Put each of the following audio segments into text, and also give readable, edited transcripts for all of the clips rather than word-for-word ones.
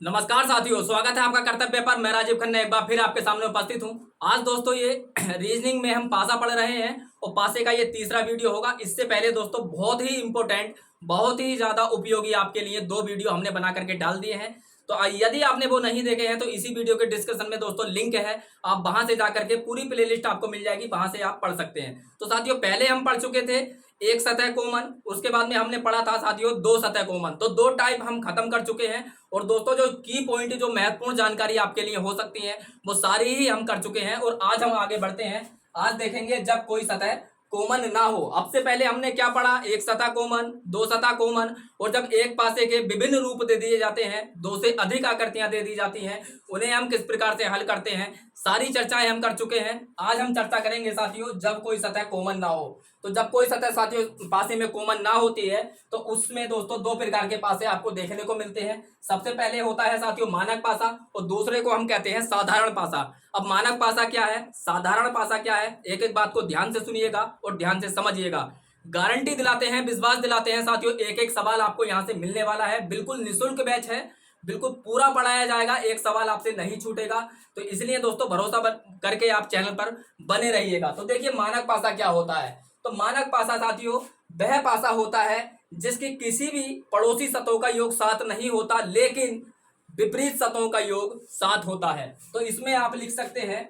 नमस्कार साथियों, स्वागत है आपका कर्तव्य पर। मैं राजीव खन्ना एक बार फिर आपके सामने उपस्थित हूं। आज दोस्तों ये रीजनिंग में हम पासा पढ़ रहे हैं और पासे का ये तीसरा वीडियो होगा। इससे पहले दोस्तों बहुत ही इंपॉर्टेंट, बहुत ही ज्यादा उपयोगी आपके लिए दो वीडियो हमने बना करके डाल दिए हैं। तो यदि आपने वो नहीं देखे हैं तो इसी वीडियो के डिस्क्रिप्शन में दोस्तों लिंक है, आप वहां से जाकर के पूरी प्लेलिस्ट आपको मिल जाएगी, वहां से आप पढ़ सकते हैं। तो साथियों पहले हम पढ़ चुके थे एक सतह कॉमन, उसके बाद में हमने पढ़ा था साथियों दो सतह कॉमन। तो दो टाइप हम खत्म कर चुके हैं और दोस्तों जो की पॉइंट, जो महत्वपूर्ण जानकारी आपके लिए हो सकती है वो सारी ही हम कर चुके हैं। और आज हम आगे बढ़ते हैं। आज देखेंगे जब कोई सतह कॉमन ना हो। अब से पहले हमने क्या पढ़ा, एक सतह कॉमन, दो सतह कॉमन, और जब एक पासे के विभिन्न रूप दे दिए जाते हैं, दो से अधिक आकृतियां दे दी जाती हैं, उन्हें हम किस प्रकार से हल करते हैं, सारी चर्चाएं हम कर चुके हैं। आज हम चर्चा करेंगे साथियों जब कोई सतह कॉमन ना हो। तो जब कोई सतह साथियों पासे में कॉमन ना होती है तो उसमें दोस्तों दो प्रकार के पासे आपको देखने को मिलते हैं। सबसे पहले होता है साथियों मानक पासा और दूसरे को हम कहते हैं साधारण पासा। अब मानक पासा क्या है, साधारण पासा क्या है, एक एक बात को ध्यान से सुनिएगा और ध्यान से समझिएगा। गारंटी दिलाते हैं, विश्वास दिलाते हैं साथियों, एक एक सवाल आपको यहां से मिलने वाला है। बिल्कुल निःशुल्क बैच है, बिल्कुल पूरा पढ़ाया जाएगा, एक सवाल आपसे नहीं छूटेगा। तो इसलिए दोस्तों भरोसा करके आप चैनल पर बने रहिएगा। तो देखिए मानक पासा क्या होता है। तो मानक पासा साथियों वह पासा होता है जिसकी किसी भी पड़ोसी सतहों का योग 7 नहीं होता, लेकिन विपरीत सतहों का योग 7 होता है। तो इसमें आप लिख सकते हैं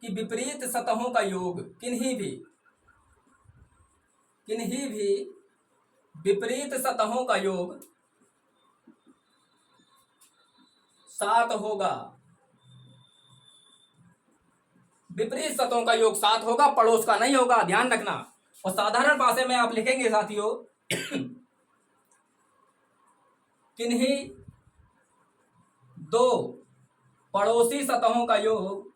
कि विपरीत सतहों का योग किन्हीं भी विपरीत सतहों का योग 7 होगा। विपरीत सतहों का योग 7 होगा, पड़ोस का नहीं होगा, ध्यान रखना। और साधारण पासे में आप लिखेंगे साथियों किन्हीं दो पड़ोसी सतहों का योग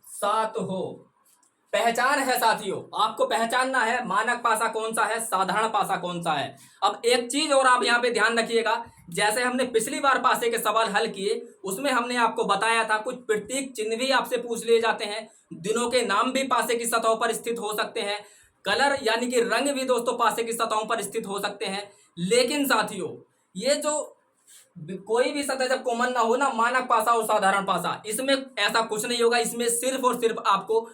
7 हो। पहचान है साथियों, आपको पहचानना है मानक पासा कौन सा है, साधारण पासा कौन सा है। अब एक चीज और आप यहां पे ध्यान रखिएगा, जैसे हमने पिछली बार पासे के सवाल हल किए उसमें हमने आपको बताया था कुछ प्रतीक चिन्ह भी आपसे पूछ लिए जाते हैं, दिनों के नाम भी पासे की सतहों पर स्थित हो सकते हैं, कलर यानी कि रंग भी दोस्तों पासे की सतहों पर स्थित हो सकते हैं। लेकिन साथियों ये जो कोई भी सतह जब कॉमन ना हो ना, मानक पासा और साधारण पासा, इसमें ऐसा कुछ नहीं होगा। इसमें सिर्फ और सिर्फ आपको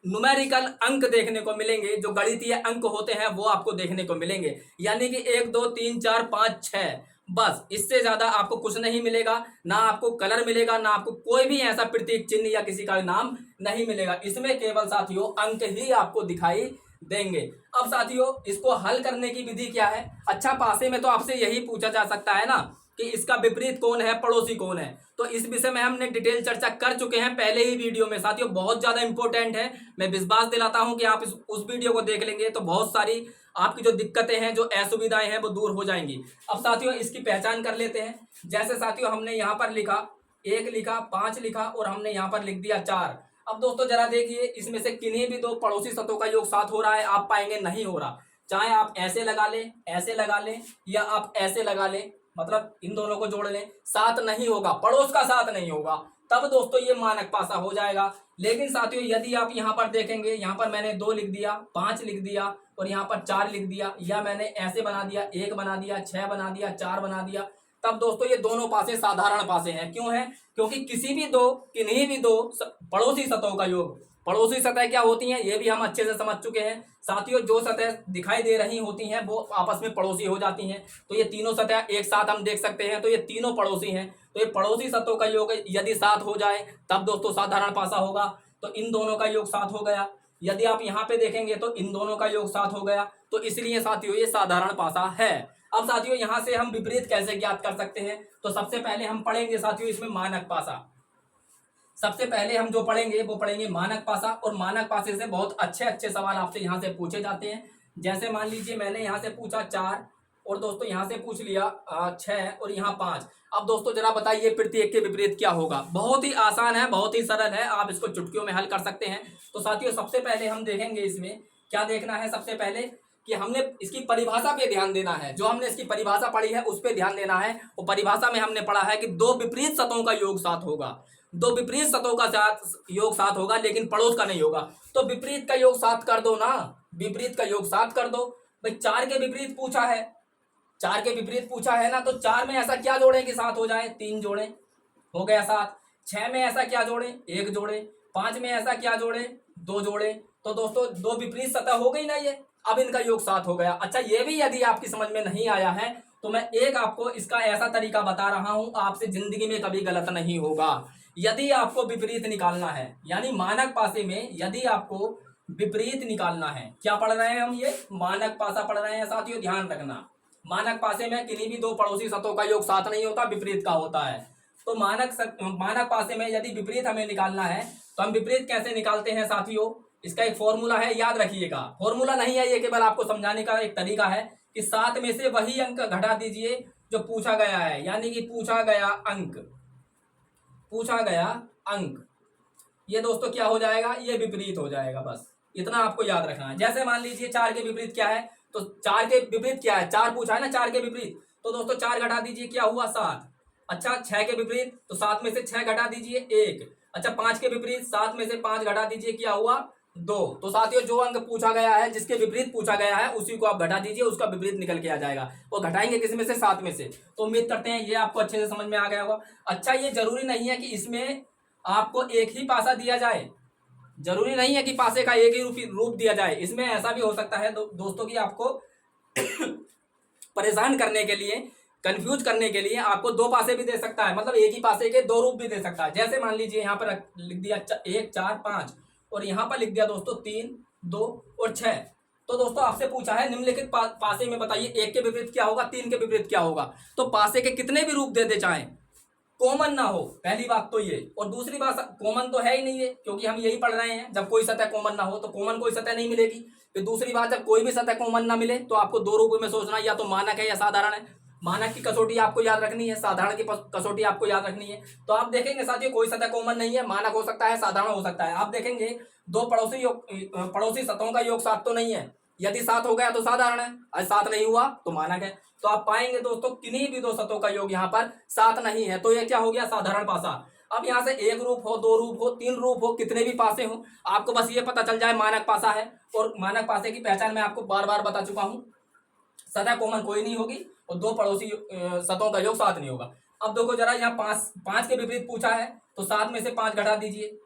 न्यूमेरिकल अंक देखने को मिलेंगे, जो गणितीय अंक होते हैं वो आपको देखने को मिलेंगे। यानी कि 1 2 3 4 5 6, बस इससे ज्यादा आपको कुछ नहीं मिलेगा। ना आपको कलर मिलेगा, ना आपको कोई भी ऐसा प्रतीक चिन्ह या किसी का नाम नहीं मिलेगा। इसमें केवल साथियों अंक ही आपको दिखाई देंगे। अब साथियों इसको हल करने की विधि क्या है। अच्छा पासे में तो आपसे यही पूछा जा सकता है ना कि इसका विपरीत कौन है, पड़ोसी कौन है। तो इस विषय में हमने डिटेल चर्चा कर चुके हैं पहले ही वीडियो में साथियों, बहुत ज्यादा इंपॉर्टेंट है। मैं विश्वास दिलाता हूं कि आप उस वीडियो को देख लेंगे तो बहुत सारी आपकी जो दिक्कतें हैं, जो असुविधाएं हैं वो दूर हो जाएंगी। अब साथियों इसकी पहचान कर लेते हैं। जैसे साथियों हमने यहाँ पर लिखा 1 लिखा, 5 लिखा और हमने यहाँ पर लिख दिया 4। अब दोस्तों जरा देखिए इसमें से किन्हीं भी दो पड़ोसी सतहों का योग 7 हो रहा है, आप पाएंगे नहीं हो रहा। चाहे आप ऐसे लगा लें, ऐसे लगा लें, या आप ऐसे लगा लें, मतलब इन दोनों को जोड़ लें, 7 नहीं होगा, पड़ोस का 7 नहीं होगा। तब दोस्तों ये मानक पासा हो जाएगा। लेकिन साथियों यदि आप यहाँ पर देखेंगे, यहाँ पर मैंने 2 लिख दिया, 5 लिख दिया और यहाँ पर 4 लिख दिया, या मैंने ऐसे बना दिया, 1 बना दिया, 6 बना दिया, 4 बना दिया, तब दोस्तों ये दोनों पासे साधारण पासे हैं। क्यों है, क्योंकि किन्हीं भी दो पड़ोसी सतहों का योग, पड़ोसी सतह क्या होती हैं ये भी हम अच्छे से समझ चुके हैं साथियों। जो सतह दिखाई दे रही होती हैं वो आपस में पड़ोसी हो जाती हैं। तो ये तीनों सतह एक साथ हम देख सकते हैं, तो ये तीनों पड़ोसी हैं। तो ये पड़ोसी सतहों का योग यदि 7 हो जाए तब दोस्तों साधारण पासा होगा। तो इन दोनों का योग 7 हो गया। यदि आप यहाँ पे देखेंगे तो इन दोनों का योग 7 हो गया। तो इसलिए साथियों ये साधारण पासा है। अब साथियों यहाँ से हम विपरीत कैसे ज्ञात कर सकते हैं, तो सबसे पहले हम पढ़ेंगे साथियों इसमें मानक पासा। सबसे पहले हम जो पढ़ेंगे वो पढ़ेंगे मानक पासा। और मानक पासे से बहुत अच्छे अच्छे सवाल आपसे यहाँ से पूछे जाते हैं। जैसे मान लीजिए मैंने यहाँ से पूछा 4 और दोस्तों यहाँ से पूछ लिया 6 और यहाँ 5। अब दोस्तों जरा बताइए प्रत्येक के विपरीत क्या होगा। बहुत ही आसान है, बहुत ही सरल है, आप इसको चुटकियों में हल कर सकते हैं। तो साथियों सबसे पहले हम देखेंगे इसमें क्या देखना है। सबसे पहले कि हमने इसकी परिभाषा पे ध्यान देना है, जो हमने इसकी परिभाषा पढ़ी है उस पे ध्यान देना है। और परिभाषा में हमने पढ़ा है कि दो विपरीत सतहों का योग 7 होगा, दो विपरीत सतहों का योग 7 होगा, लेकिन पड़ोस का नहीं होगा। तो विपरीत का योग 7 कर दो ना, विपरीत का योग 7 कर दो। भाई 4 के विपरीत पूछा है, 4 के विपरीत पूछा है ना, तो 4 में ऐसा क्या जोड़े कि 7 हो जाए, 3 जोड़े, हो गया 7। 6 में ऐसा क्या जोड़े, 1 जोड़े। 5 में ऐसा क्या जोड़े, 2 जोड़े। तो दोस्तों 2 विपरीत सतह हो गई ना ये, अब इनका योग 7 हो गया। अच्छा ये भी यदि आपकी समझ में नहीं आया है तो मैं एक आपको इसका ऐसा तरीका बता रहा हूं, आपसे जिंदगी में कभी गलत नहीं होगा। यदि आपको विपरीत निकालना है, यानी मानक पासे में यदि आपको विपरीत निकालना है, क्या पढ़ रहे हैं हम, ये मानक पासा पढ़ रहे हैं साथियों, ध्यान रखना। मानक पासे में किन्हीं भी दो पड़ोसी सतहों का योग 7 नहीं होता, विपरीत का होता है। तो मानक पासे में यदि विपरीत हमें निकालना है तो हम विपरीत कैसे निकालते हैं साथियों, इसका एक फॉर्मूला है, याद रखिएगा। फॉर्मूला नहीं है ये, केवल आपको समझाने का एक तरीका है कि 7 में से वही अंक घटा दीजिए जो पूछा गया है, यानी कि पूछा गया अंक, ये दोस्तों क्या हो जाएगा, ये विपरीत हो जाएगा। बस इतना आपको याद रखना है। जैसे मान लीजिए 4 के विपरीत क्या है, तो 4 के विपरीत क्या है, 4 पूछा है ना, 4 के विपरीत, तो दोस्तों 4 घटा दीजिए, क्या हुआ 7। अच्छा 6 के विपरीत, तो 7 में से 6 घटा दीजिए 1। अच्छा 5 के विपरीत, 7 में से 5 घटा दीजिए, क्या हुआ 2। तो साथियों जो अंक पूछा गया है, जिसके विपरीत पूछा गया है, उसी को आप घटा दीजिए, उसका विपरीत निकल के आ जाएगा। वो घटाएंगे किस में से, 7 में से। तो उम्मीद करते हैं ये आपको अच्छे से समझ में आ गया होगा। अच्छा ये जरूरी नहीं है कि इसमें आपको एक ही पासा दिया जाए, जरूरी नहीं है कि पासे का एक ही रूप दिया जाए। इसमें ऐसा भी हो सकता है दोस्तों की आपको परेशान करने के लिए, कंफ्यूज करने के लिए आपको 2 पासे भी दे सकता है, मतलब एक ही पासे के 2 रूप भी दे सकता है। जैसे मान लीजिए यहाँ पर लिख दिया 1 4 5 और यहाँ पर लिख दिया दोस्तों 3 2 और 6। तो दोस्तों आपसे पूछा है निम्नलिखित पासे में बताइए 1 के विपरीत क्या होगा, 3 के विपरीत क्या होगा। तो पासे के कितने भी रूप दे दे चाहे, कॉमन ना हो, पहली बात तो ये। और दूसरी बात कॉमन तो है ही नहीं है, क्योंकि हम यही पढ़ रहे हैं, जब कोई सतह कॉमन ना हो तो कॉमन कोई सतह नहीं मिलेगी। फिर दूसरी बात, जब कोई भी सतह कॉमन ना मिले तो आपको 2 रूपों में सोचना, या तो मानक है या साधारण है। मानक की कसौटी आपको याद रखनी है, साधारण की कसौटी आपको याद रखनी है। तो आप देखेंगे साथियों कोई सतह कॉमन नहीं है, मानक हो सकता है, साधारण हो सकता है। आप देखेंगे 2 पड़ोसी सतहों का योग 7 तो नहीं है, यदि 7 हो गया तो साधारण है, और 7 नहीं हुआ तो मानक है। तो आप पाएंगे दोस्तों किन्हीं भी 2 सतहों का योग यहाँ पर 7 नहीं है, तो ये क्या हो गया, साधारण पासा। अब यहाँ से 1 रूप हो, 2 रूप हो, 3 रूप हो, कितने भी पासे हो, आपको बस ये पता चल जाए मानक पासा है। और मानक पासे की पहचान मैं आपको बार बार बता चुका हूँ, सतह कॉमन कोई नहीं होगी और 2 पड़ोसी सतहों का योग 7 नहीं होगा। अब देखो जरा, यहाँ 5 के विपरीत पूछा है तो 7 में से 5 घटा दीजिए।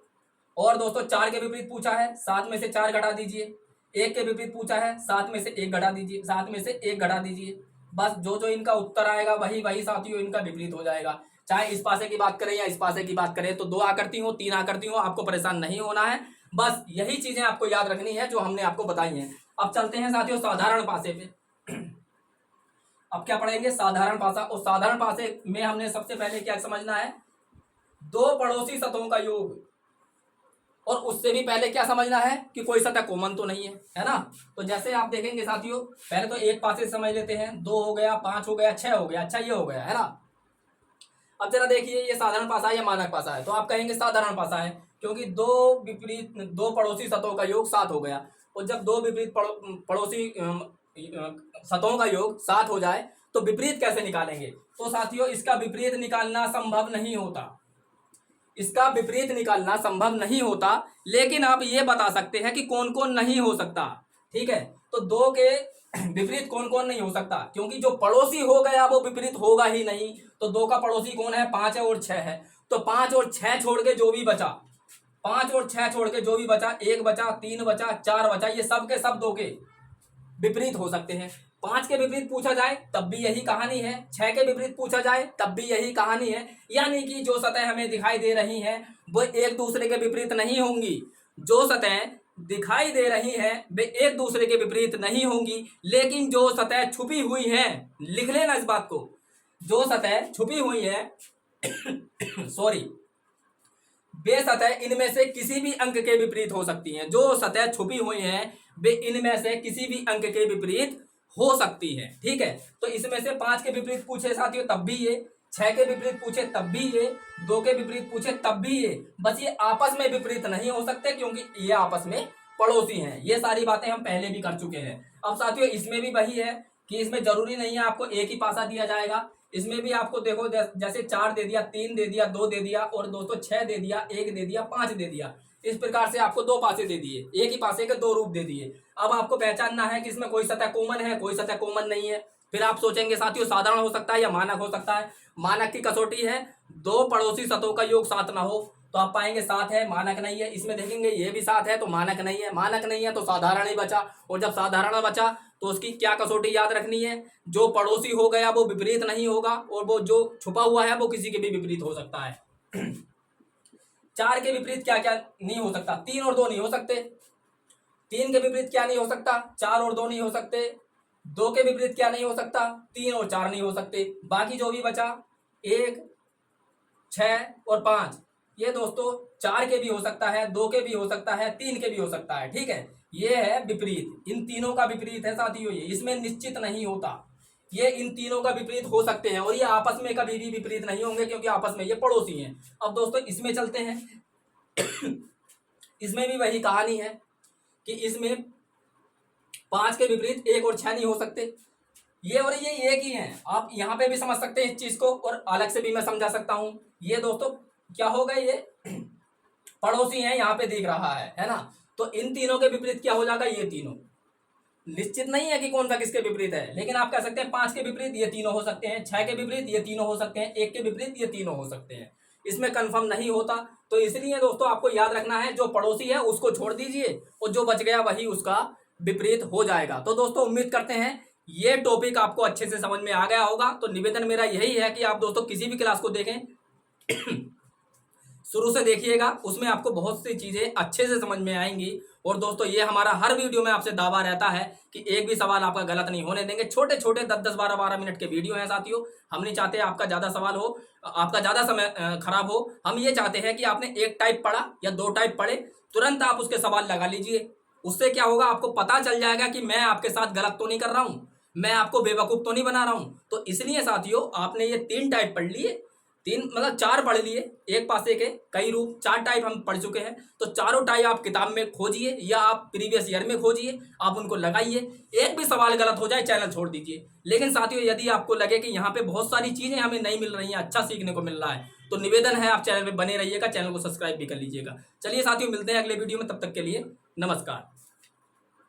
और दोस्तों 4 के विपरीत पूछा है, 7 में से 4 घटा दीजिए। 1 के विपरीत पूछा है, 7 में से 1 घटा दीजिए, 7 में से 1 घटा दीजिए। बस जो जो इनका उत्तर आएगा वही वही साथियों इनका विपरीत हो जाएगा। चाहे इस पासे की बात करें या इस पासे की बात करें, तो 2 आकृति हो, 3 आकृति हो, आपको परेशान नहीं होना है। बस यही चीजें आपको याद रखनी है जो हमने आपको बताई हैं। अब चलते हैं साथियों साधारण पासे पे। अब क्या पढ़ेंगे, साधारण पासा। और साधारण पासे में हमने सबसे पहले क्या समझना है, 2 पड़ोसी सतहों का योग। और उससे भी पहले क्या समझना है कि कोई सतह कॉमन तो नहीं है ना। तो जैसे आप देखेंगे साथियों, पहले तो एक पासे समझ लेते हैं, 2 हो गया, 5 हो गया, 6 हो गया। अच्छा ये हो गया है ना। अब जरा देखिए ये साधारण पासा है या मानक पासा है, तो आप कहेंगे साधारण पासा है, क्योंकि 2 पड़ोसी सतहों का योग 7 हो गया। और जब 2 विपरीत पड़ोसी सतहों का योग 7 हो जाए तो विपरीत कैसे निकालेंगे। तो साथियों इसका विपरीत निकालना संभव नहीं होता, इसका विपरीत निकालना संभव नहीं होता, लेकिन आप ये बता सकते हैं कि कौन कौन नहीं हो सकता। ठीक है, तो 2 के विपरीत कौन कौन नहीं हो सकता, क्योंकि जो पड़ोसी हो गया वो विपरीत होगा ही नहीं। तो 2 का पड़ोसी कौन है, 5 है और 6 है। तो 5 और 6 छोड़ के जो भी बचा, 5 और 6 छोड़ के जो भी बचा, 1 बचा, 3 बचा, 4 बचा, ये सब के सब 2 के विपरीत हो सकते हैं। 5 के विपरीत पूछा जाए तब भी यही कहानी है, 6 के विपरीत पूछा जाए तब भी यही कहानी है। यानी कि जो सतह हमें दिखाई दे रही हैं वो एक दूसरे के विपरीत नहीं होंगी। जो सतह दिखाई दे रही हैं वे एक दूसरे के विपरीत नहीं होंगी, लेकिन जो सतह छुपी हुई हैं, लिख लेना इस बात को, जो सतह छुपी हुई है सॉरी, वे सतह इनमें से किसी भी अंक के विपरीत हो सकती हैं। जो सतह छुपी हुई हैं वे इनमें से किसी भी अंक के विपरीत हो सकती है। ठीक है, तो इसमें से 5 के विपरीत पूछे साथियों तब भी ये, 6 के विपरीत पूछे तब भी ये, 2 के विपरीत पूछे तब भी ये। बस ये आपस में विपरीत नहीं हो सकते क्योंकि ये आपस में पड़ोसी हैं। ये सारी बातें हम पहले भी कर चुके हैं। अब साथियों इसमें भी वही है कि इसमें जरूरी नहीं है आपको एक ही पासा दिया जाएगा। इसमें भी आपको देखो जैसे 4 दे दिया, 3 दे दिया, 2 दे दिया और दोस्तों 6 दे दिया, 1 दे दिया, 5 दे दिया। इस प्रकार से आपको दो पासे दे दिए, एक ही पासे के दो रूप दे दिए। अब आपको पहचानना है कि इसमें कोई सतह कॉमन है, कोई सतह कॉमन नहीं है। फिर आप सोचेंगे साथियों साधारण हो सकता है या मानक हो सकता है। मानक की कसौटी है दो पड़ोसी सतहों का योग 7 ना हो, तो आप पाएंगे 7 है, मानक नहीं है। इसमें देखेंगे ये भी 7 है तो मानक नहीं है, मानक नहीं है तो साधारण ही बचा। और जब साधारण बचा तो उसकी क्या कसौटी याद रखनी है, जो पड़ोसी हो गया वो विपरीत नहीं होगा, और वो जो छुपा हुआ है वो किसी के भी विपरीत हो सकता है। 4 के विपरीत क्या क्या नहीं हो सकता, 3 और 2 नहीं हो सकते। 3 के विपरीत क्या नहीं हो सकता, 4 और 2 नहीं हो सकते। 2 के विपरीत क्या नहीं हो सकता, 3 और 4 नहीं हो सकते। बाकी जो भी बचा 1, 6 और 5, ये दोस्तों 4 के भी हो सकता है, 2 के भी हो सकता है, 3 के भी हो सकता है। ठीक है, ये है विपरीत, इन तीनों का विपरीत है साथियों। ये इसमें निश्चित नहीं होता, ये इन तीनों का विपरीत हो सकते हैं और ये आपस में कभी भी विपरीत नहीं होंगे क्योंकि आपस में ये पड़ोसी हैं। अब दोस्तों इसमें चलते हैं। इसमें भी वही कहानी है कि इसमें 5 के विपरीत 1 और 6 नहीं हो सकते। ये और ये एक ही हैं। आप यहाँ पे भी समझ सकते हैं इस चीज को और अलग से भी मैं समझा सकता हूं। ये दोस्तों क्या हो गए, ये पड़ोसी हैं, यहाँ पे दिख रहा है ना। तो इन तीनों के विपरीत क्या हो जाएगा, ये तीनों। निश्चित नहीं है कि कौन सा किसके विपरीत है, लेकिन आप कह सकते हैं 5 के विपरीत ये तीनों हो सकते हैं, 6 के विपरीत ये तीनों हो सकते हैं, 1 के विपरीत ये तीनों हो सकते हैं। इसमें कंफर्म नहीं होता। तो इसलिए दोस्तों आपको याद रखना है जो पड़ोसी है उसको छोड़ दीजिए और जो बच गया वही उसका विपरीत हो जाएगा। तो दोस्तों उम्मीद करते हैं ये टॉपिक आपको अच्छे से समझ में आ गया होगा। तो निवेदन मेरा यही है कि आप दोस्तों किसी भी क्लास को देखें शुरू से देखिएगा, उसमें आपको बहुत सी चीजें अच्छे से समझ में आएंगी। और दोस्तों ये हमारा हर वीडियो में आपसे दावा रहता है कि एक भी सवाल आपका गलत नहीं होने देंगे। छोटे छोटे 10-10, 12-12 मिनट के वीडियो हैं साथियों। हम नहीं चाहते आपका ज्यादा सवाल हो, आपका ज्यादा समय खराब हो। हम ये चाहते हैं कि आपने एक टाइप पढ़ा या 2 टाइप पढ़े, तुरंत आप उसके सवाल लगा लीजिए। उससे क्या होगा, आपको पता चल जाएगा कि मैं आपके साथ गलत तो नहीं कर रहा हूं, मैं आपको बेवकूफ तो नहीं बना रहा हूं। तो इसलिए साथियों आपने ये 3 टाइप पढ़ लिए, 3 मतलब 4 पढ़ लिए, एक पासे के कई रूप, 4 टाइप हम पढ़ चुके हैं। तो चारों टाइप आप किताब में खोजिए या आप प्रीवियस ईयर में खोजिए, आप उनको लगाइए। एक भी सवाल गलत हो जाए चैनल छोड़ दीजिए। लेकिन साथियों यदि आपको लगे कि यहाँ पे बहुत सारी चीजें हमें नहीं मिल रही हैं, अच्छा सीखने को मिल रहा है, तो निवेदन है आप चैनल पे बने रहिएगा, चैनल को सब्सक्राइब भी कर लीजिएगा। चलिए साथियों मिलते हैं अगले वीडियो में, तब तक के लिए नमस्कार।